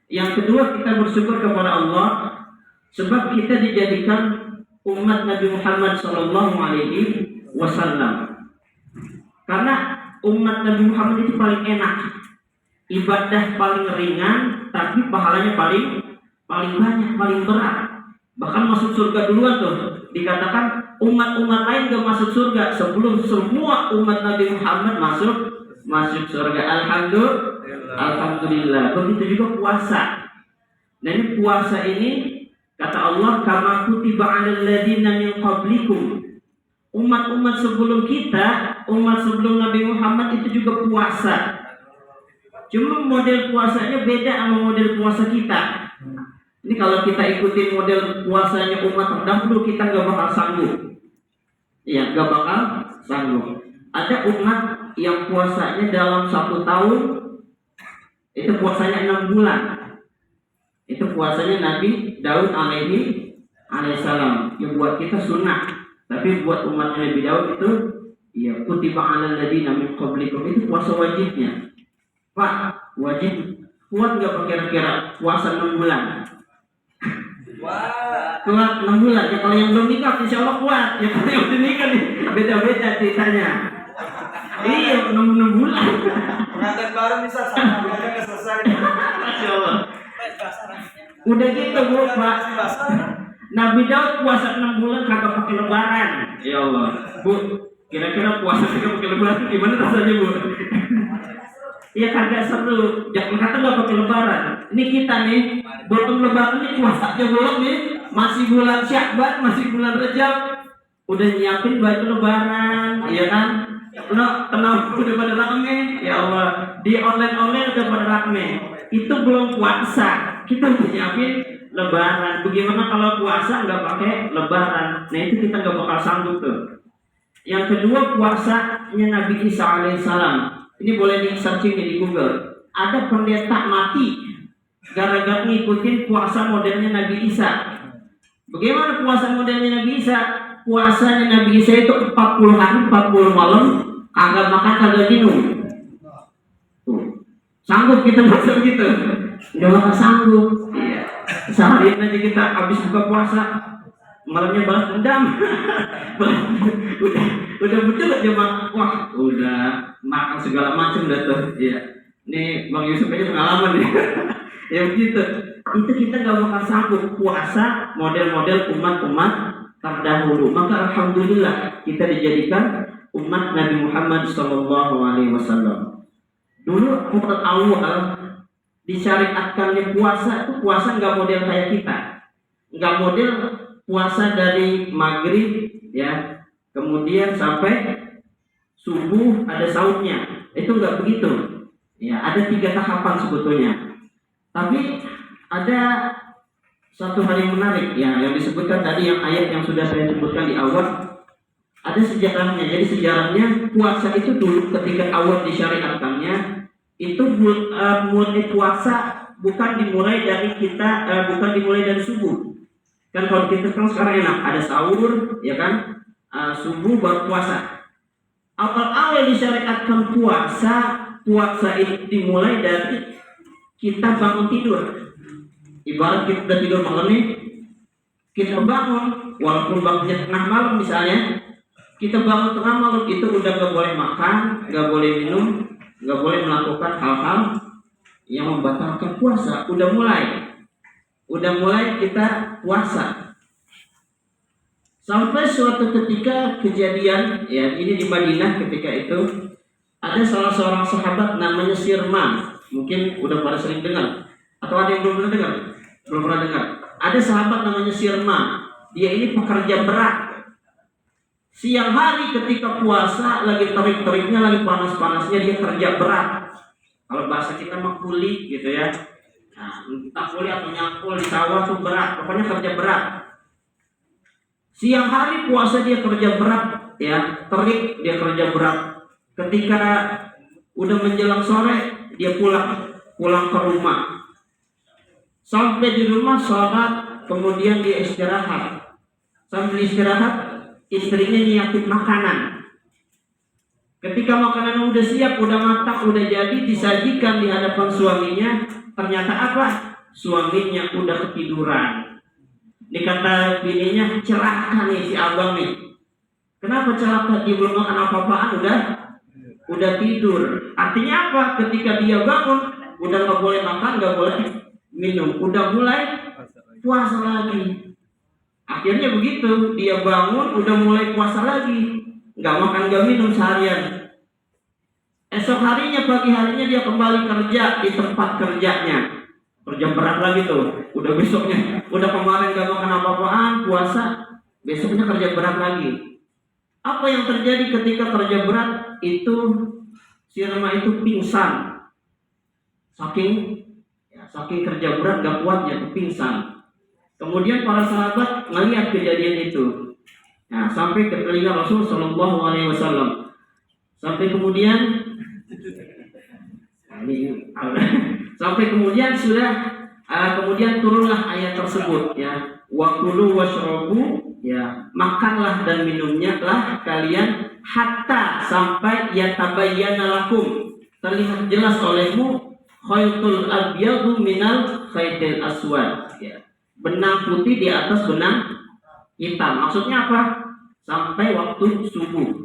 Yang kedua, kita bersyukur kepada Allah sebab kita dijadikan umat Nabi Muhammad SAW. Karena umat Nabi Muhammad itu paling enak, ibadah paling ringan, tapi pahalanya paling banyak, paling berat. Bahkan masuk surga duluan tuh. Dikatakan umat-umat lain gak masuk surga sebelum semua umat Nabi Muhammad masuk surga. Alhamdulillah. Begitu juga puasa. Nah, ini puasa ini kata Allah, kama kutiba 'alal ladzina min qablikum. Umat-umat sebelum kita, umat sebelum Nabi Muhammad itu juga puasa. Cuma model puasanya beda sama model puasa kita. Ini kalau kita ikutin model puasanya umat terdahulu, kita gak bakal sanggup. Iya, gak bakal sanggup. Ada umat yang puasanya dalam 1 tahun, itu puasanya 6 bulan. Itu puasanya Nabi Daud alaihissalam. Yang buat kita sunnah, tapi buat umat Nabi Daud itu, ya, kutiba 'alal ladzina min qablikum, itu puasa wajibnya. Pak, wajib kuat gak kira-kira puasa 6 bulan? Kuat 6 bulan. Ya kalau yang belum nikah insya Allah kuat. Ya kalau yang udah nikah nih beda-beda ceritanya. Iya, 6 bulan. Pengantin baru bisa sama aja selesai. Masya Allah. Udah gitu Bu, Pak. Nabi Daud puasa 6 bulan kagak pakai lebaran. Ya Allah. Bu, kira-kira puasa kagak pakai lebaran gimana rasanya, Bu? Iya, kagak seru. Jangan kata nggak pakai lebaran. Ini kita nih, belum lebaran nih, puasa aja belum nih. Masih bulan Syakban, masih bulan Rejab. Udah nyiapin baju lebaran, iya kan? Tenang, udah pada rame. Ya Allah, di online udah pada rame. Itu belum puasa, kita udah nyiapin lebaran. Bagaimana kalau puasa nggak pakai lebaran? Nah itu kita nggak bakal sanggup tuh. Yang kedua, puasanya Nabi Isa alaihissalam. Ini boleh di-searching di Google. Ada pendeta mati gara-gara ngikutin puasa modelnya Nabi Isa. Bagaimana puasa modelnya Nabi Isa? Puasanya Nabi Isa itu 40 hari 40 malam, kagak makan kagak minum. Tuh. Sanggup kita puasa gitu? Nggak bakal sanggup. Iya. Seharian aja kita habis buka puasa, malamnya balas dendam. udah betul aja Bang. Wah, udah makan segala macam dah tuh. Iya. Nih Bang Yusuf aja pengalaman nih. Ya begitu. Itu kita nggak bakal sanggup puasa model-model umat-umat terdahulu. Maka alhamdulillah kita dijadikan umat Nabi Muhammad SAW. Dulu umat awal disyariatkannya puasa, itu puasa nggak model kayak kita. Nggak model puasa dari maghrib ya, kemudian sampai subuh ada sahurnya. Itu nggak begitu. Ya, ada 3 tahapan sebetulnya. Tapi ada satu hal yang menarik ya, yang disebutkan tadi, yang ayat yang sudah saya sebutkan di awal, ada sejarahnya. Jadi sejarahnya puasa itu dulu ketika awal disyariatkannya itu mulai puasa bukan dimulai dari bukan dimulai dari subuh. Kan kalau kita kan sekarang enak, ada sahur ya kan, subuh baru puasa. Awal-awal disyariatkan puasa itu dimulai dari kita bangun tidur. Ibarat kita udah tidur malam nih, kita bangun, walaupun bangunnya tengah malam misalnya, kita bangun tengah malam itu udah gak boleh makan, gak boleh minum, gak boleh melakukan hal-hal yang membatalkan puasa. Udah mulai kita puasa. Sampai suatu ketika kejadian, ya ini di Madinah ketika itu, ada salah seorang sahabat namanya Sirman. Mungkin udah pada sering dengar, atau ada yang belum pernah dengar? Belum pernah dengar. Ada sahabat namanya Sirman. Dia ini pekerja berat. Siang hari ketika puasa, lagi terik-teriknya, lagi panas-panasnya, dia kerja berat. Kalau bahasa kita mah kuli gitu ya. Nah, entah kuli atau nyangkul di sawah tuh berat. Pokoknya kerja berat. Siang hari puasa dia kerja berat, ya, terik dia kerja berat. Ketika udah menjelang sore, dia pulang ke rumah. Sampai di rumah sholat, kemudian dia istirahat. Sambil istirahat, istrinya nyiapin makanan. Ketika makanan udah siap, udah matang, udah jadi, disajikan di hadapan suaminya, ternyata apa? suaminya udah ketiduran. Ini kata bininya, celaka nih si abang nih. Kenapa celaka? Dia belum makan apa-apaan udah tidur. Artinya apa? Ketika dia bangun udah nggak boleh makan, nggak boleh minum, udah mulai puasa lagi. Akhirnya begitu, dia bangun udah mulai puasa lagi, nggak makan nggak minum seharian. Esok harinya, pagi harinya dia kembali kerja di tempat kerjanya, kerja berat lagi tuh. Udah besoknya, udah kemarin nggak makan apa-apaan, puasa, besoknya kerja berat lagi. Apa yang terjadi ketika kerja berat itu? Si Rema itu pingsan, saking kerja berat gak kuatnya, pingsan. Kemudian para sahabat melihat kejadian itu, nah, sampai ke telinga Rasul Shallallahu Alaihi Wasallam. Sampai kemudian sampai kemudian kemudian turunlah ayat tersebut, ya, wa kulu washrabu, ya, makanlah dan minumnya lah kalian hatta sampai yatabayyana lakum, terlihat jelas olehmu khaytul abyadu minal khaytil aswad, ya, benang putih di atas benang hitam. Maksudnya apa? Sampai waktu subuh.